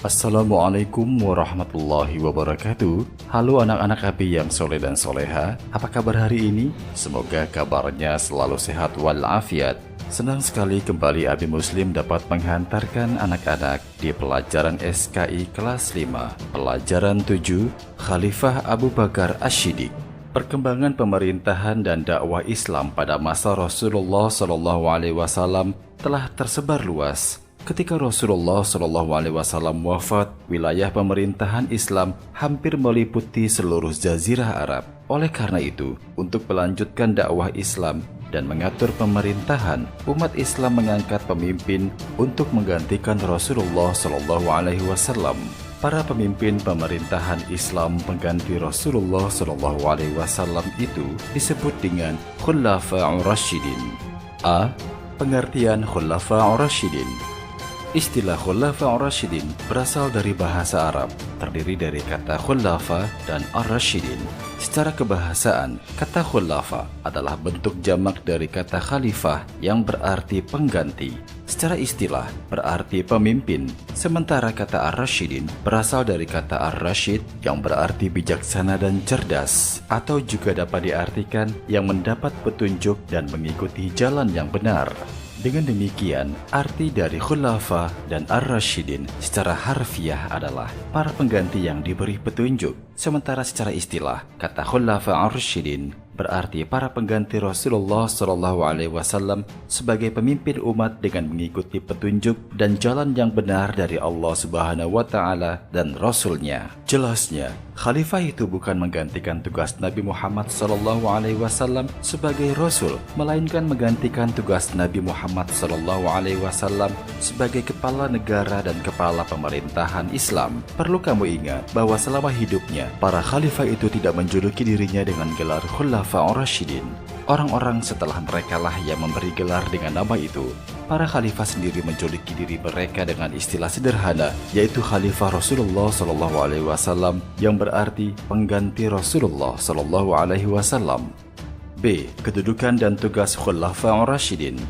Assalamualaikum warahmatullahi wabarakatuh. Halo anak-anak Abi yang soleh dan soleha. Apa kabar hari ini? Semoga kabarnya selalu sehat walafiat. Senang sekali kembali Abi Muslim dapat menghantarkan anak-anak di pelajaran SKI kelas 5, pelajaran 7, Khalifah Abu Bakar Asy-Shiddiq. Perkembangan pemerintahan dan dakwah Islam pada masa Rasulullah SAW telah tersebar luas. Ketika Rasulullah SAW wafat, wilayah pemerintahan Islam hampir meliputi seluruh jazirah Arab. Oleh karena itu, untuk melanjutkan dakwah Islam dan mengatur pemerintahan, umat Islam mengangkat pemimpin untuk menggantikan Rasulullah SAW. Para pemimpin pemerintahan Islam pengganti Rasulullah SAW itu disebut dengan Khulafa'ur Rasyidin. A. Pengertian Khulafa'ur Rasyidin. Istilah Khulafa'ur Rasyidin berasal dari bahasa Arab, terdiri dari kata khulafa dan ar-rasyidin. Secara kebahasaan, kata khulafa adalah bentuk jamak dari kata khalifah yang berarti pengganti. Secara istilah, berarti pemimpin, sementara kata ar-rasyidin berasal dari kata ar-rasyid yang berarti bijaksana dan cerdas, atau juga dapat diartikan yang mendapat petunjuk dan mengikuti jalan yang benar. Dengan demikian, arti dari khulafa dan ar-rasyidin secara harfiah adalah para pengganti yang diberi petunjuk. Sementara secara istilah, kata khulafa ar-rasyidin berarti para pengganti Rasulullah SAW sebagai pemimpin umat dengan mengikuti petunjuk dan jalan yang benar dari Allah Subhanahu wa Ta'ala dan Rasul-Nya. Jelasnya, khalifah itu bukan menggantikan tugas Nabi Muhammad SAW sebagai Rasul, melainkan menggantikan tugas Nabi Muhammad SAW sebagai kepala negara dan kepala pemerintahan Islam. Perlu kamu ingat bahwa selama hidupnya, para khalifah itu tidak menjuluki dirinya dengan gelar Khulafa'ur Rasyidin. Orang-orang setelah mereka lah yang memberi gelar dengan nama itu. Para khalifah sendiri menjuluki diri mereka dengan istilah sederhana, yaitu Khalifah Rasulullah SAW yang berarti pengganti Rasulullah SAW. B. Kedudukan dan tugas Khulafa'ur Rasyidin.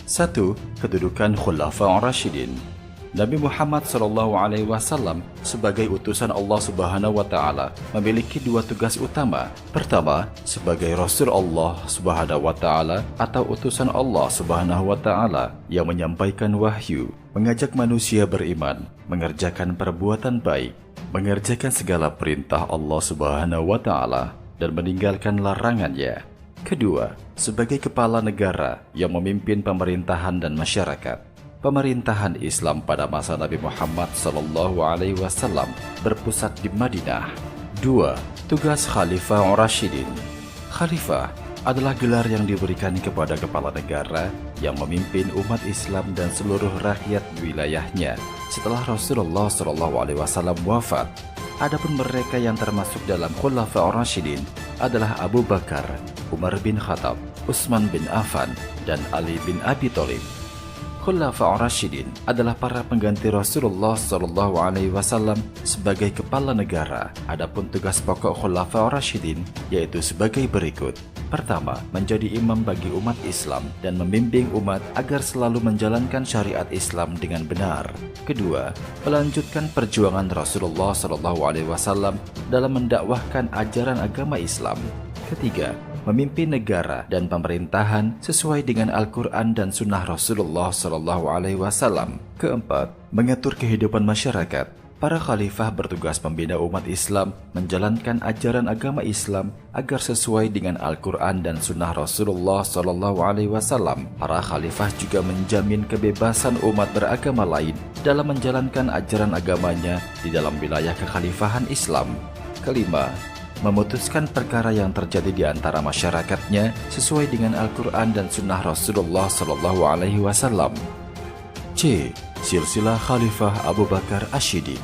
1. Kedudukan Khulafa'ur Rasyidin. Nabi Muhammad SAW sebagai utusan Allah Subhanahu wa Ta'ala memiliki dua tugas utama. Pertama, sebagai Rasul Allah Subhanahu wa Ta'ala atau utusan Allah Subhanahu wa Ta'ala yang menyampaikan wahyu, mengajak manusia beriman, mengerjakan perbuatan baik, mengerjakan segala perintah Allah Subhanahu wa Ta'ala dan meninggalkan larangannya. Kedua, sebagai kepala negara yang memimpin pemerintahan dan masyarakat. Pemerintahan Islam pada masa Nabi Muhammad SAW berpusat di Madinah. 2. Tugas Khalifa'ur Rasyidin. Khalifah adalah gelar yang diberikan kepada kepala negara yang memimpin umat Islam dan seluruh rakyat wilayahnya setelah Rasulullah SAW wafat. Adapun mereka yang termasuk dalam Khulafa'ur Rasyidin adalah Abu Bakar, Umar bin Khattab, Utsman bin Affan, dan Ali bin Abi Thalib. Khulafa'ur Rasyidin adalah para pengganti Rasulullah SAW sebagai kepala negara. Adapun tugas pokok Khulafa'ur Rasyidin yaitu sebagai berikut. Pertama, menjadi imam bagi umat Islam dan membimbing umat agar selalu menjalankan syariat Islam dengan benar. Kedua, melanjutkan perjuangan Rasulullah SAW dalam mendakwahkan ajaran agama Islam. Ketiga, memimpin negara dan pemerintahan sesuai dengan Al-Quran dan Sunnah Rasulullah SAW. Keempat, mengatur kehidupan masyarakat. Para khalifah bertugas membina umat Islam, menjalankan ajaran agama Islam agar sesuai dengan Al-Quran dan Sunnah Rasulullah SAW. Para khalifah juga menjamin kebebasan umat beragama lain dalam menjalankan ajaran agamanya di dalam wilayah kekhalifahan Islam. Kelima, memutuskan perkara yang terjadi di antara masyarakatnya sesuai dengan Al-Quran dan Sunnah Rasulullah SAW. C. Silsilah Khalifah Abu Bakar Asy-Shiddiq.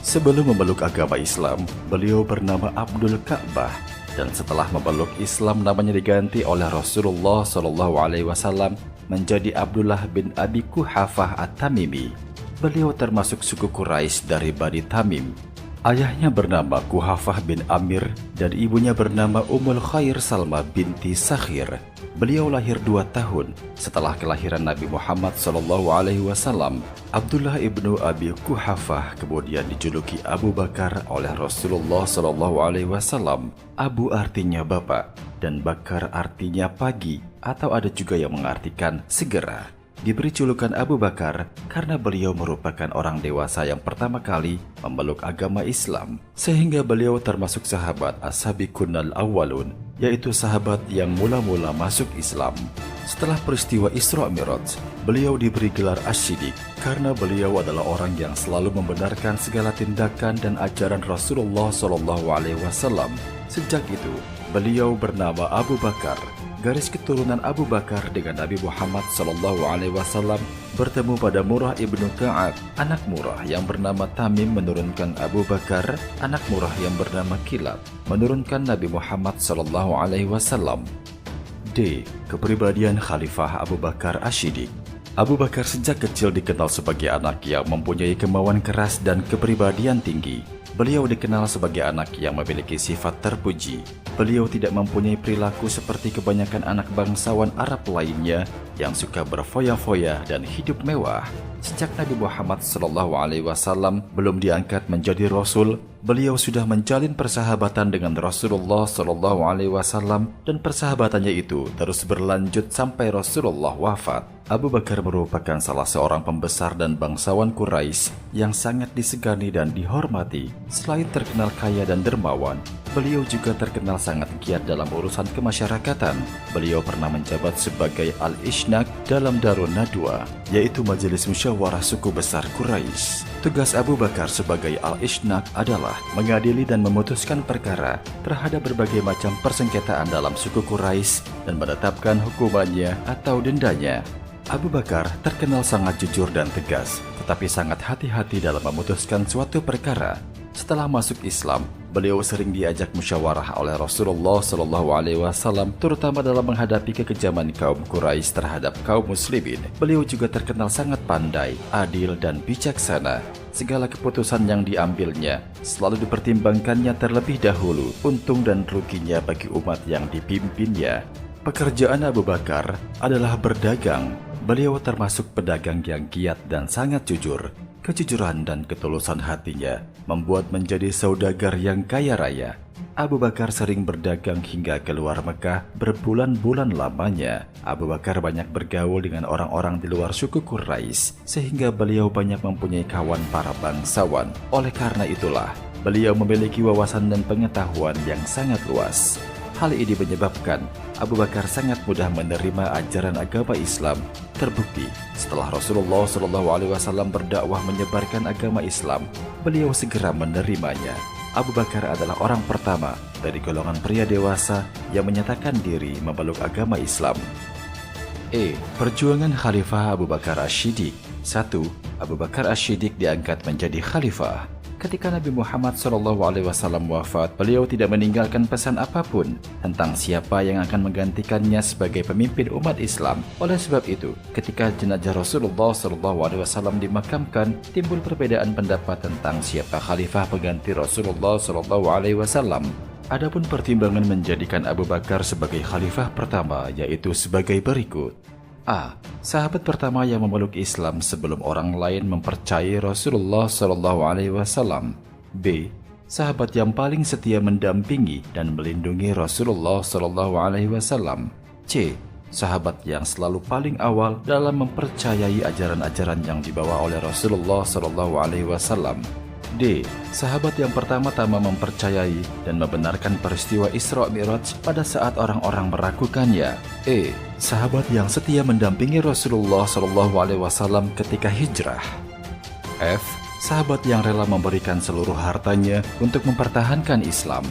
Sebelum memeluk agama Islam, beliau bernama Abdul Ka'bah, dan setelah memeluk Islam namanya diganti oleh Rasulullah SAW menjadi Abdullah bin Abi Quhafah At-Tamimi. Beliau termasuk suku Quraisy dari Bani Tamim. Ayahnya bernama Quhafah bin Amir dan ibunya bernama Ummul Khair Salma binti Sakhir. Beliau lahir 2 tahun setelah kelahiran Nabi Muhammad SAW. Abdullah ibnu Abi Quhafah kemudian dijuluki Abu Bakar oleh Rasulullah SAW. Abu artinya bapak dan Bakar artinya pagi, atau ada juga yang mengartikan segera. Diberi julukan Abu Bakar karena beliau merupakan orang dewasa yang pertama kali memeluk agama Islam, sehingga beliau termasuk sahabat as-sabiqunal awwalun, yaitu sahabat yang mula-mula masuk Islam. Setelah peristiwa Isra Mi'raj, beliau diberi gelar Asy-Shiddiq karena beliau adalah orang yang selalu membenarkan segala tindakan dan ajaran Rasulullah SAW. Sejak itu, beliau bernama Abu Bakar. Garis keturunan Abu Bakar dengan Nabi Muhammad SAW bertemu pada Murrah ibnu Ka'ab. Anak Murrah yang bernama Tamim menurunkan Abu Bakar, anak Murrah yang bernama Kilab menurunkan Nabi Muhammad SAW. D. Kepribadian Khalifah Abu Bakar Asy-Shiddiq. Abu Bakar sejak kecil dikenal sebagai anak yang mempunyai kemauan keras dan kepribadian tinggi. Beliau dikenal sebagai anak yang memiliki sifat terpuji. Beliau tidak mempunyai perilaku seperti kebanyakan anak bangsawan Arab lainnya yang suka berfoya-foya dan hidup mewah. Sejak Nabi Muhammad SAW belum diangkat menjadi Rasul, beliau sudah menjalin persahabatan dengan Rasulullah SAW dan persahabatannya itu terus berlanjut sampai Rasulullah wafat. Abu Bakar merupakan salah seorang pembesar dan bangsawan Quraisy yang sangat disegani dan dihormati. Selain terkenal kaya dan dermawan, beliau juga terkenal sangat giat dalam urusan kemasyarakatan. Beliau pernah menjabat sebagai Al-Ishnak dalam Darun Nadwa, yaitu majelis musyawarah suku besar Quraisy. Tugas Abu Bakar sebagai Al-Ishnak adalah mengadili dan memutuskan perkara terhadap berbagai macam persengketaan dalam suku Quraisy dan menetapkan hukumannya atau dendanya. Abu Bakar terkenal sangat jujur dan tegas, tetapi sangat hati-hati dalam memutuskan suatu perkara. Setelah masuk Islam, beliau sering diajak musyawarah oleh Rasulullah SAW, terutama dalam menghadapi kekejaman kaum Quraisy terhadap kaum muslimin. Beliau juga terkenal sangat pandai, adil, dan bijaksana. Segala keputusan yang diambilnya selalu dipertimbangkannya terlebih dahulu, untung dan ruginya bagi umat yang dipimpinnya. Pekerjaan Abu Bakar adalah berdagang. Beliau termasuk pedagang yang giat dan sangat jujur. Kejujuran dan ketulusan hatinya membuat menjadi saudagar yang kaya raya. Abu Bakar sering berdagang hingga keluar Mekah berbulan-bulan lamanya. Abu Bakar banyak bergaul dengan orang-orang di luar suku Quraisy, sehingga beliau banyak mempunyai kawan para bangsawan. Oleh karena itulah, beliau memiliki wawasan dan pengetahuan yang sangat luas. Hal ini menyebabkan Abu Bakar sangat mudah menerima ajaran agama Islam. Terbukti, setelah Rasulullah SAW berdakwah menyebarkan agama Islam, beliau segera menerimanya. Abu Bakar adalah orang pertama dari golongan pria dewasa yang menyatakan diri memeluk agama Islam. Perjuangan Khalifah Abu Bakar Asy-Shiddiq. 1. Abu Bakar Asy-Shiddiq diangkat menjadi khalifah. Ketika Nabi Muhammad SAW wafat, beliau tidak meninggalkan pesan apapun tentang siapa yang akan menggantikannya sebagai pemimpin umat Islam. Oleh sebab itu, ketika jenazah Rasulullah SAW dimakamkan, timbul perbedaan pendapat tentang siapa khalifah pengganti Rasulullah SAW. Adapun pertimbangan menjadikan Abu Bakar sebagai khalifah pertama yaitu sebagai berikut. A. Sahabat pertama yang memeluk Islam sebelum orang lain mempercayai Rasulullah SAW. B. Sahabat yang paling setia mendampingi dan melindungi Rasulullah SAW. C. Sahabat yang selalu paling awal dalam mempercayai ajaran-ajaran yang dibawa oleh Rasulullah SAW. D. Sahabat yang pertama-tama mempercayai dan membenarkan peristiwa Isra Mi'raj pada saat orang-orang meragukannya. E. Sahabat yang setia mendampingi Rasulullah SAW ketika hijrah. F. Sahabat yang rela memberikan seluruh hartanya untuk mempertahankan Islam.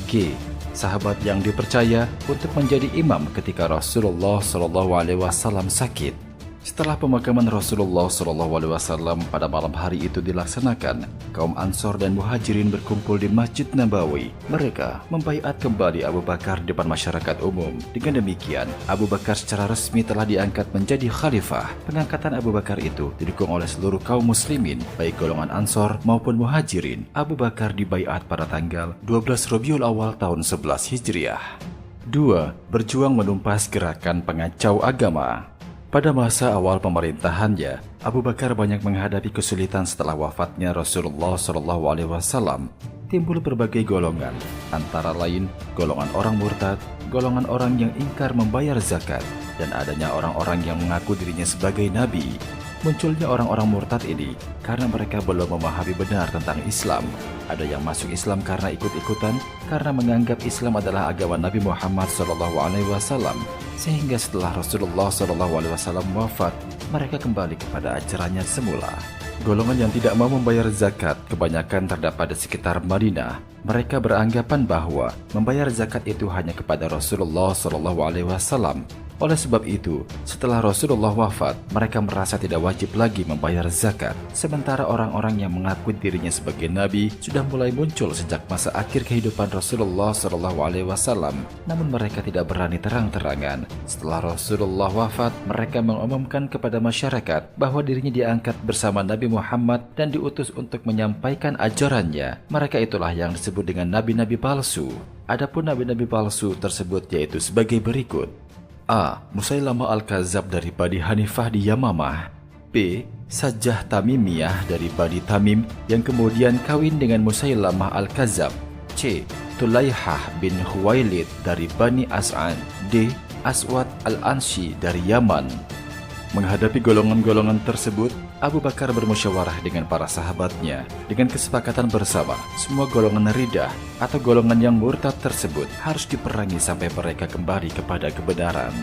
G. Sahabat yang dipercaya untuk menjadi imam ketika Rasulullah SAW sakit. Setelah pemakaman Rasulullah SAW pada malam hari itu dilaksanakan, kaum Ansor dan Muhajirin berkumpul di Masjid Nabawi. Mereka membaiat kembali Abu Bakar di depan masyarakat umum. Dengan demikian, Abu Bakar secara resmi telah diangkat menjadi khalifah. Pengangkatan Abu Bakar itu didukung oleh seluruh kaum muslimin, baik golongan Ansor maupun Muhajirin. Abu Bakar dibaiat pada tanggal 12 Rabiul Awal tahun 11 Hijriah. 2. Berjuang menumpas gerakan pengacau agama. Pada masa awal pemerintahannya, Abu Bakar banyak menghadapi kesulitan setelah wafatnya Rasulullah SAW. Timbul berbagai golongan, antara lain golongan orang murtad, golongan orang yang ingkar membayar zakat, dan adanya orang-orang yang mengaku dirinya sebagai nabi. Munculnya orang-orang murtad ini karena mereka belum memahami benar tentang Islam. Ada yang masuk Islam karena ikut-ikutan, karena menganggap Islam adalah agama Nabi Muhammad SAW. Sehingga setelah Rasulullah SAW wafat, mereka kembali kepada ajarannya semula. Golongan yang tidak mau membayar zakat kebanyakan terdapat di sekitar Madinah. Mereka beranggapan bahwa membayar zakat itu hanya kepada Rasulullah SAW. Oleh sebab itu, setelah Rasulullah wafat, mereka merasa tidak wajib lagi membayar zakat. Sementara orang-orang yang mengaku dirinya sebagai nabi sudah mulai muncul sejak masa akhir kehidupan Rasulullah SAW. Namun mereka tidak berani terang-terangan. Setelah Rasulullah wafat, mereka mengumumkan kepada masyarakat bahwa dirinya diangkat bersama Nabi Muhammad dan diutus untuk menyampaikan ajarannya. Mereka itulah yang disebut dengan nabi-nabi palsu. Adapun nabi-nabi palsu tersebut yaitu sebagai berikut. A. Musailamah Al-Kadzab dari Bani Hanifah di Yamamah. B. Sajjah Tamimiyah dari Bani Tamim yang kemudian kawin dengan Musailamah Al-Kadzab. C. Tulaihah bin Khuwailid dari Bani As'ad. D. Aswad Al-Ansi dari Yaman. Menghadapi golongan-golongan tersebut, Abu Bakar bermusyawarah dengan para sahabatnya. Dengan kesepakatan bersama, semua golongan ridah atau golongan yang murtad tersebut harus diperangi sampai mereka kembali kepada kebenaran.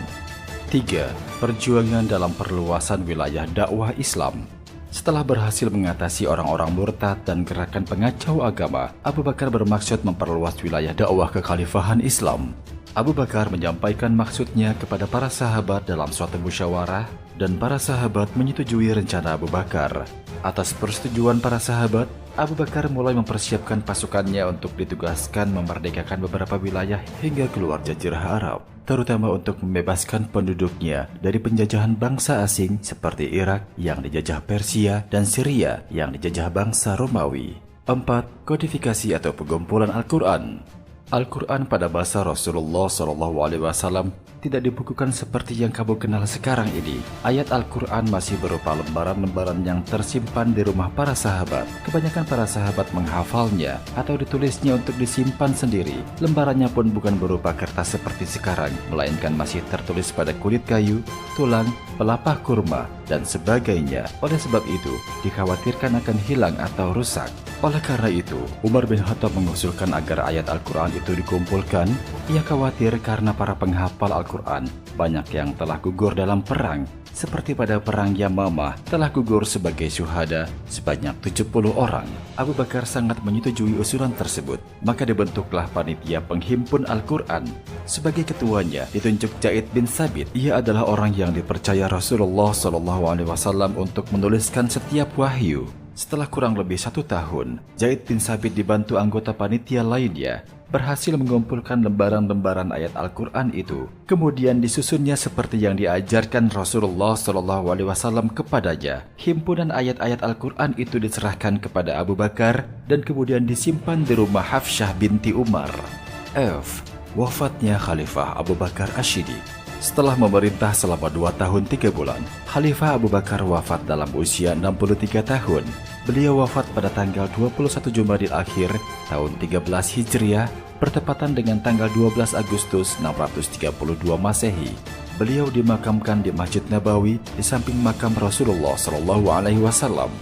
3. Perjuangan dalam perluasan wilayah dakwah Islam. Setelah berhasil mengatasi orang-orang murtad dan gerakan pengacau agama, Abu Bakar bermaksud memperluas wilayah dakwah kekhalifahan Islam. Abu Bakar menyampaikan maksudnya kepada para sahabat dalam suatu musyawarah, dan para sahabat menyetujui rencana Abu Bakar. Atas persetujuan para sahabat, Abu Bakar mulai mempersiapkan pasukannya untuk ditugaskan memerdekakan beberapa wilayah hingga keluar Jazirah Arab, terutama untuk membebaskan penduduknya dari penjajahan bangsa asing seperti Irak yang dijajah Persia dan Syria yang dijajah bangsa Romawi. 4. Kodifikasi atau pengumpulan Al-Quran. Al-Quran pada masa Rasulullah SAW tidak dibukukan seperti yang kamu kenal sekarang ini. Ayat Al-Quran masih berupa lembaran-lembaran yang tersimpan di rumah para sahabat. Kebanyakan para sahabat menghafalnya atau ditulisnya untuk disimpan sendiri. Lembarannya pun bukan berupa kertas seperti sekarang, melainkan masih tertulis pada kulit kayu, tulang, pelepah kurma, dan sebagainya. Oleh sebab itu, dikhawatirkan akan hilang atau rusak. Oleh karena itu, Umar bin Khattab mengusulkan agar ayat Al-Quran itu dikumpulkan. Ia khawatir karena para penghafal Al-Quran banyak yang telah gugur dalam perang. Seperti pada perang Yamamah telah gugur sebagai syuhada sebanyak 70 orang. Abu Bakar sangat menyetujui usulan tersebut. Maka dibentuklah panitia penghimpun Al-Quran. Sebagai ketuanya ditunjuk Zaid bin Sabit. Ia adalah orang yang dipercaya Rasulullah SAW untuk menuliskan setiap wahyu. Setelah kurang lebih 1 tahun, Zaid bin Sabit dibantu anggota panitia lainnya berhasil mengumpulkan lembaran-lembaran ayat Al-Quran itu. Kemudian disusunnya seperti yang diajarkan Rasulullah SAW kepadanya. Himpunan ayat-ayat Al-Quran itu diserahkan kepada Abu Bakar dan kemudian disimpan di rumah Hafsyah binti Umar. F. Wafatnya Khalifah Abu Bakar Ash-Shiddiq. Setelah memerintah selama 2 tahun 3 bulan, Khalifah Abu Bakar wafat dalam usia 63 tahun. Beliau wafat pada tanggal 21 Jumadil Akhir tahun 13 Hijriah, bertepatan dengan tanggal 12 Agustus 632 Masehi. Beliau dimakamkan di Masjid Nabawi di samping makam Rasulullah SAW.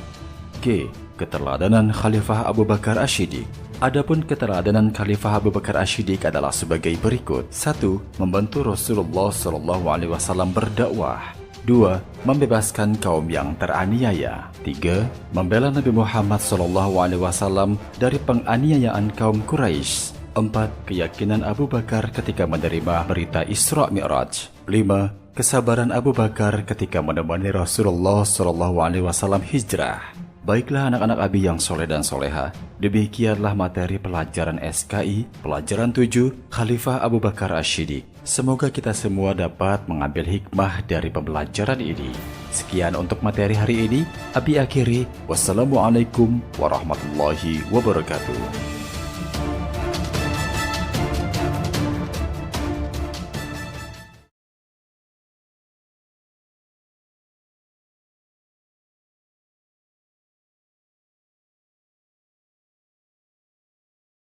G. Keteladanan Khalifah Abu Bakar Ash-Shiddiq. Adapun keteladanan Khalifah Abu Bakar Ash-Shiddiq adalah sebagai berikut. 1. Membantu Rasulullah SAW berdakwah. 2. Membebaskan kaum yang teraniaya. 3. Membela Nabi Muhammad SAW dari penganiayaan kaum Quraisy. 4. Keyakinan Abu Bakar ketika menerima berita Isra Mi'raj. 5. Kesabaran Abu Bakar ketika menemani Rasulullah SAW hijrah. Baiklah anak-anak Abi yang soleh dan soleha, demikianlah materi pelajaran SKI, pelajaran 7, Khalifah Abu Bakar Ash-Shiddiq. Semoga kita semua dapat mengambil hikmah dari pembelajaran ini. Sekian untuk materi hari ini, Abi akhiri. Wassalamualaikum warahmatullahi wabarakatuh.